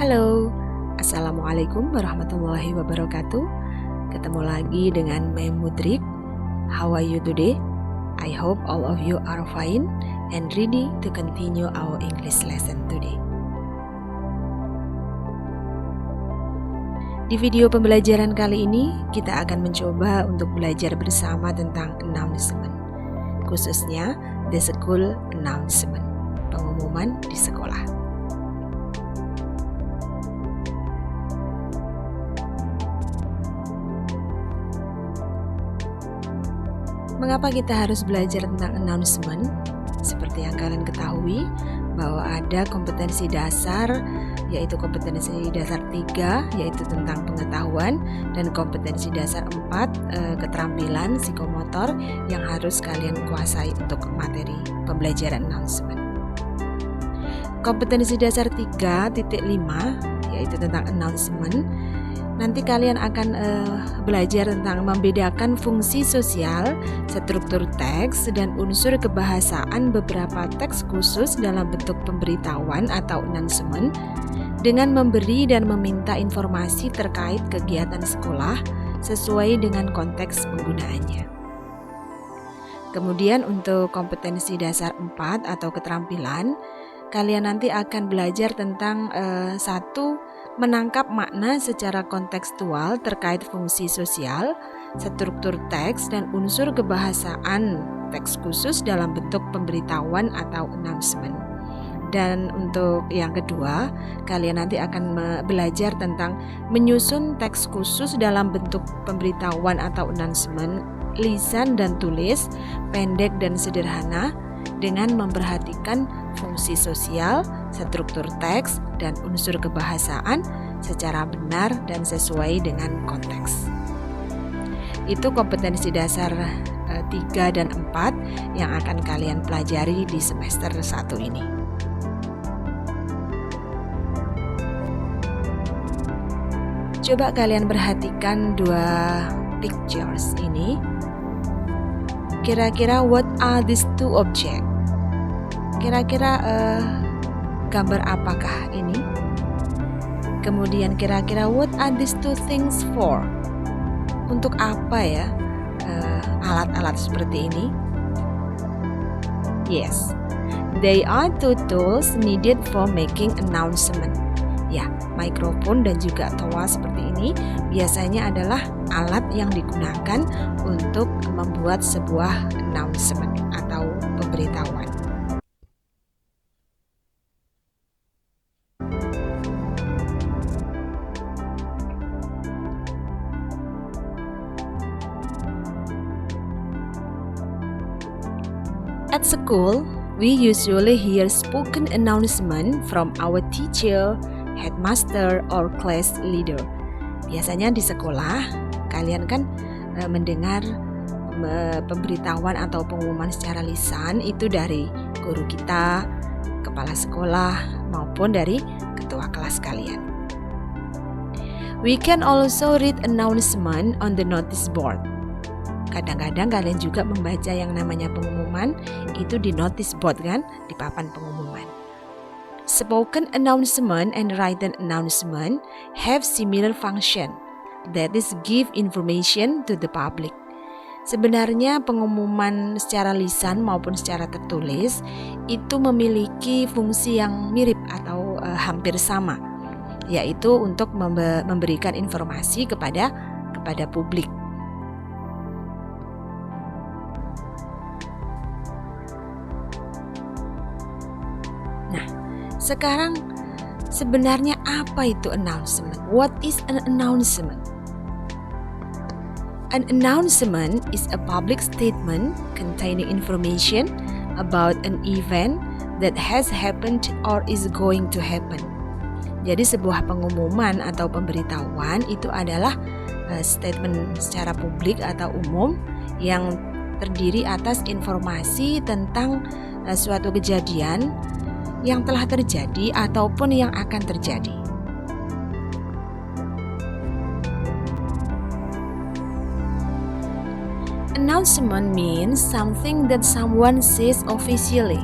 Halo, Assalamualaikum warahmatullahi wabarakatuh. Ketemu lagi dengan Mem Mudrik. How are you today? I hope all of you are fine and ready to continue our English lesson today. Di video pembelajaran kali ini, kita akan mencoba untuk belajar bersama tentang announcement, khususnya the school announcement, pengumuman di sekolah. Mengapa kita harus belajar tentang announcement? Seperti yang kalian ketahui, bahwa ada kompetensi dasar, yaitu kompetensi dasar 3, yaitu tentang pengetahuan, dan kompetensi dasar 4, keterampilan psikomotor yang harus kalian kuasai untuk materi pembelajaran announcement. Kompetensi dasar 3.5, yaitu tentang announcement, nanti kalian akan belajar tentang membedakan fungsi sosial, struktur teks, dan unsur kebahasaan beberapa teks khusus dalam bentuk pemberitahuan atau announcement dengan memberi dan meminta informasi terkait kegiatan sekolah sesuai dengan konteks penggunaannya. Kemudian untuk kompetensi dasar 4 atau keterampilan, kalian nanti akan belajar tentang menangkap makna secara kontekstual terkait fungsi sosial, struktur teks, dan unsur kebahasaan teks khusus dalam bentuk pemberitahuan atau announcement. Dan untuk yang kedua, kalian nanti akan belajar tentang menyusun teks khusus dalam bentuk pemberitahuan atau announcement, lisan dan tulis, pendek dan sederhana, dengan memperhatikan fungsi sosial, struktur teks, dan unsur kebahasaan secara benar dan sesuai dengan konteks. Itu kompetensi dasar 3 dan 4 yang akan kalian pelajari di semester 1 ini. Coba kalian perhatikan dua pictures ini. Kira-kira what are these two objects? Kira-kira gambar apakah ini? Kemudian kira-kira what are these two things for? Untuk apa ya alat-alat seperti ini? Yes, they are two tools needed for making announcement. Ya, mikrofon dan juga toa seperti ini biasanya adalah alat yang digunakan untuk membuat sebuah announcement atau pemberitahuan. At school, we usually hear spoken announcement from our teacher, headmaster, or class leader. Biasanya di sekolah, kalian kan mendengar pemberitahuan atau pengumuman secara lisan itu dari guru kita, kepala sekolah, maupun dari ketua kelas kalian. We can also read announcement on the notice board. Kadang-kadang kalian juga membaca yang namanya pengumuman itu di notice board kan, di papan pengumuman. Spoken announcement and written announcement have similar function, that is give information to the public. Sebenarnya pengumuman secara lisan maupun secara tertulis itu memiliki fungsi yang mirip atau hampir sama, yaitu untuk memberikan informasi kepada publik. Sekarang sebenarnya apa itu announcement? What is an announcement? An announcement is a public statement containing information about an event that has happened or is going to happen. Jadi sebuah pengumuman atau pemberitahuan itu adalah statement secara publik atau umum yang terdiri atas informasi tentang suatu kejadian yang telah terjadi ataupun yang akan terjadi. Announcement means something that someone says officially,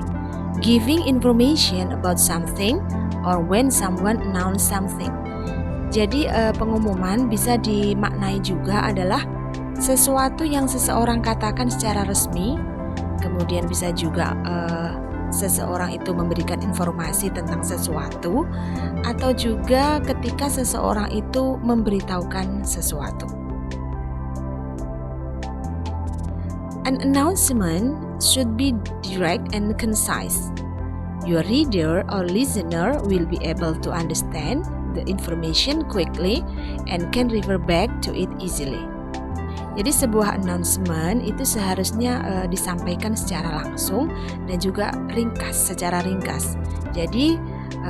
giving information about something or when someone announce something. Jadi pengumuman bisa dimaknai juga adalah sesuatu yang seseorang katakan secara resmi, kemudian bisa juga seseorang itu memberikan informasi tentang sesuatu, atau juga ketika seseorang itu memberitahukan sesuatu. An announcement should be direct and concise. Your reader or listener will be able to understand the information quickly and can refer back to it easily. Jadi sebuah announcement itu seharusnya disampaikan secara langsung dan juga secara ringkas. Jadi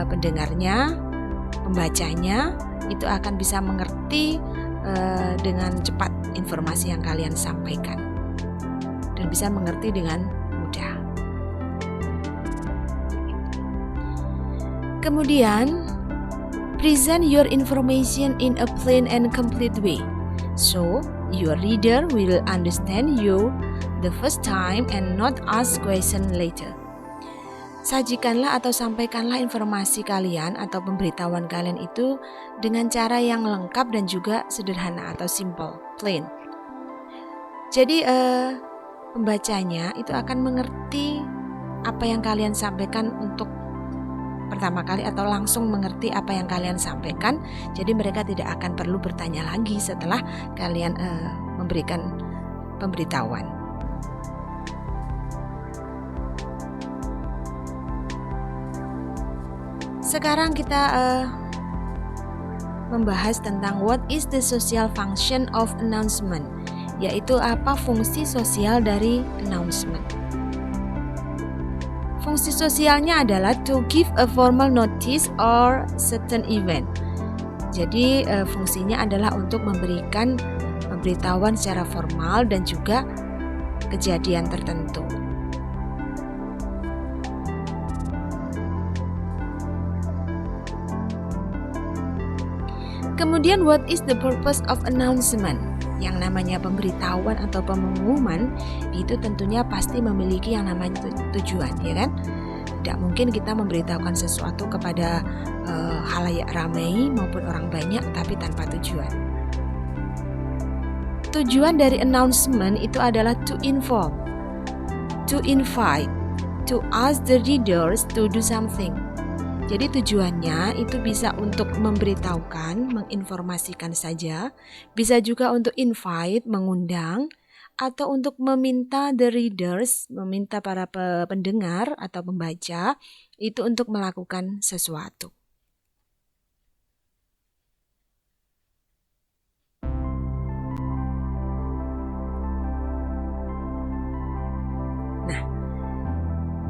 pendengarnya, pembacanya itu akan bisa mengerti dengan cepat informasi yang kalian sampaikan dan bisa mengerti dengan mudah. Kemudian, present your information in a plain and complete way, so your reader will understand you the first time and not ask question later. Sajikanlah atau sampaikanlah informasi kalian atau pemberitahuan kalian itu dengan cara yang lengkap dan juga sederhana atau simple, plain. Jadi pembacanya itu akan mengerti apa yang kalian sampaikan untuk pertama kali atau langsung mengerti apa yang kalian sampaikan. Jadi mereka tidak akan perlu bertanya lagi setelah kalian memberikan pemberitahuan. Sekarang kita membahas tentang what is the social function of announcement, yaitu apa fungsi sosial dari announcement. Fungsi sosialnya adalah to give a formal notice or certain event. Jadi fungsinya adalah untuk memberikan pemberitahuan secara formal dan juga kejadian tertentu. Kemudian what is the purpose of announcement? Yang namanya pemberitahuan atau pengumuman itu tentunya pasti memiliki yang namanya tujuan, ya kan? Tidak mungkin kita memberitahukan sesuatu kepada halayak ramai maupun orang banyak tapi tanpa tujuan. Tujuan dari announcement itu adalah to inform, to invite, to ask the readers to do something. Jadi tujuannya itu bisa untuk memberitahukan, menginformasikan saja, bisa juga untuk invite, mengundang, atau untuk meminta the readers, meminta para pendengar atau pembaca itu untuk melakukan sesuatu.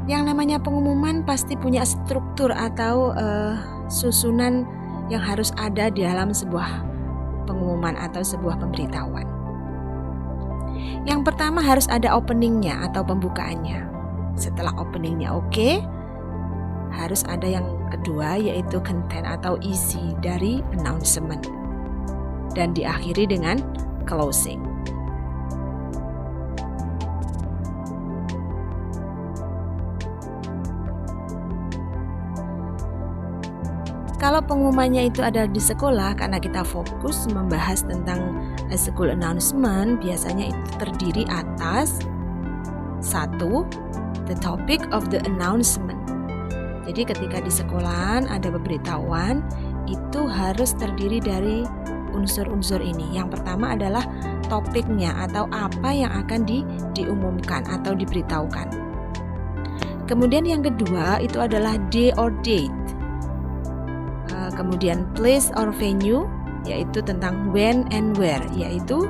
Yang namanya pengumuman pasti punya struktur atau susunan yang harus ada di dalam sebuah pengumuman atau sebuah pemberitahuan. Yang pertama harus ada openingnya atau pembukaannya. Setelah openingnya oke, harus ada yang kedua yaitu content atau isi dari announcement. Dan diakhiri dengan closing. Kalau pengumumannya itu ada di sekolah, karena kita fokus membahas tentang school announcement, biasanya itu terdiri atas 1. The topic of the announcement. Jadi ketika di sekolahan ada pemberitahuan, itu harus terdiri dari unsur-unsur ini. Yang pertama adalah topiknya atau apa yang akan diumumkan atau diberitahukan. Kemudian yang kedua itu adalah day or date. Kemudian place or venue, yaitu tentang when and where, yaitu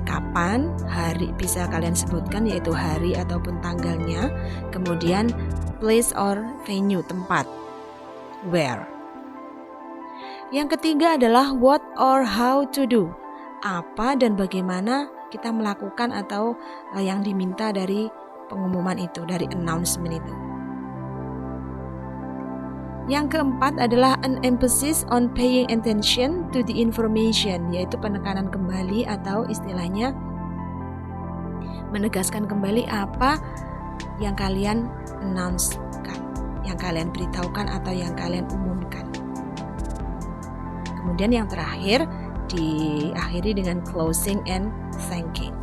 kapan, hari bisa kalian sebutkan yaitu hari ataupun tanggalnya. Kemudian place or venue, tempat, where. Yang ketiga adalah what or how to do, apa dan bagaimana kita melakukan atau yang diminta dari pengumuman itu, dari announcement itu. Yang keempat adalah an emphasis on paying attention to the information, yaitu penekanan kembali atau istilahnya menegaskan kembali apa yang kalian announce-kan, yang kalian beritahukan atau yang kalian umumkan. Kemudian yang terakhir diakhiri dengan closing and thanking.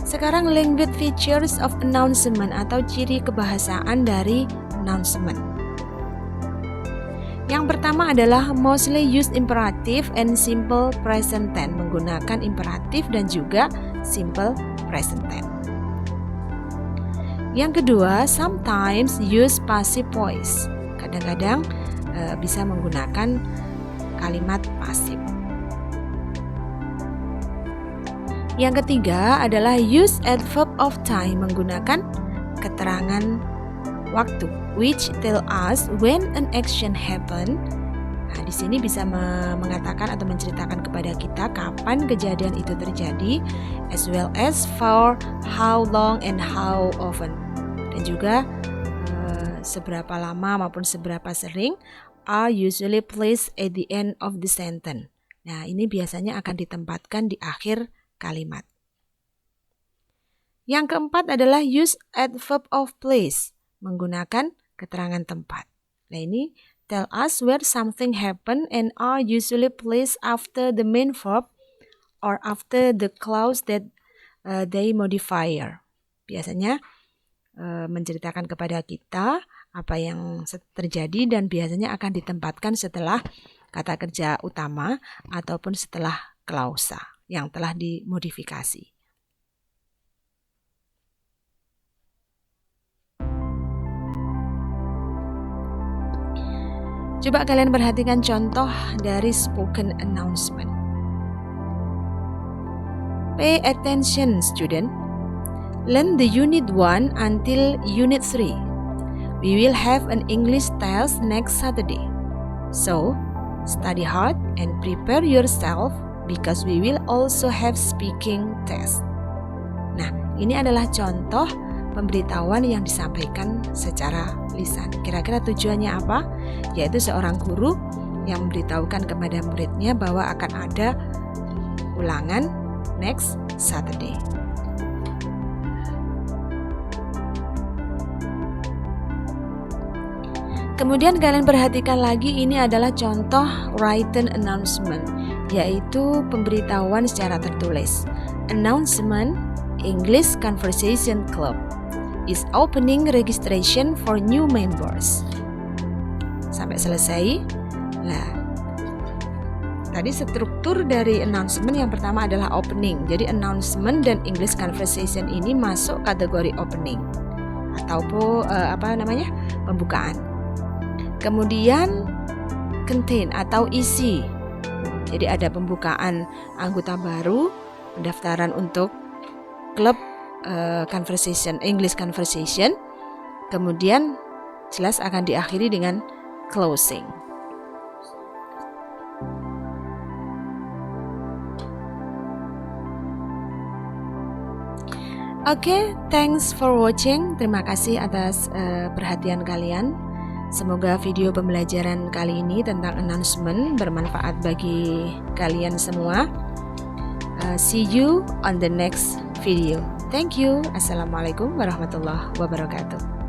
Sekarang language features of announcement atau ciri kebahasaan dari announcement. Yang pertama adalah mostly use imperative and simple present tense, menggunakan imperatif dan juga simple present tense. Yang kedua, sometimes use passive voice. Kadang-kadang bisa menggunakan kalimat pasif. Yang ketiga adalah use adverb of time, menggunakan keterangan waktu, which tell us when an action happen. Nah, di sini bisa mengatakan atau menceritakan kepada kita kapan kejadian itu terjadi, as well as for how long and how often. Dan juga seberapa lama maupun seberapa sering are usually placed at the end of the sentence. Nah, ini biasanya akan ditempatkan di akhir kalimat. Yang keempat adalah use adverb of place, menggunakan keterangan tempat. Nah, ini tell us where something happen and are usually placed after the main verb or after the clause that they modifier. Biasanya menceritakan kepada kita apa yang terjadi dan biasanya akan ditempatkan setelah kata kerja utama ataupun setelah klausa yang telah dimodifikasi. Coba kalian perhatikan contoh dari spoken announcement. Pay attention, student. Learn the unit 1 until unit 3. We will have an English test next Saturday. So, study hard and prepare yourself because we will also have speaking test. Nah, ini adalah contoh pemberitahuan yang disampaikan secara lisan. Kira-kira tujuannya apa? Yaitu seorang guru yang memberitahukan kepada muridnya bahwa akan ada ulangan next Saturday. Kemudian kalian perhatikan lagi, ini adalah contoh written announcement, yaitu pemberitahuan secara tertulis. Announcement English Conversation Club is opening registration for new members. Sampai selesai. Nah, tadi struktur dari announcement yang pertama adalah opening. Jadi announcement dan English Conversation ini masuk kategori opening ataupun pembukaan. Kemudian contain atau isi. Jadi ada pembukaan anggota baru, pendaftaran untuk klub conversation, English Conversation. Kemudian jelas akan diakhiri dengan closing. Oke, thanks for watching. Terima kasih atas perhatian kalian. Semoga video pembelajaran kali ini tentang announcement bermanfaat bagi kalian semua. See you on the next video. Thank you. Assalamualaikum warahmatullahi wabarakatuh.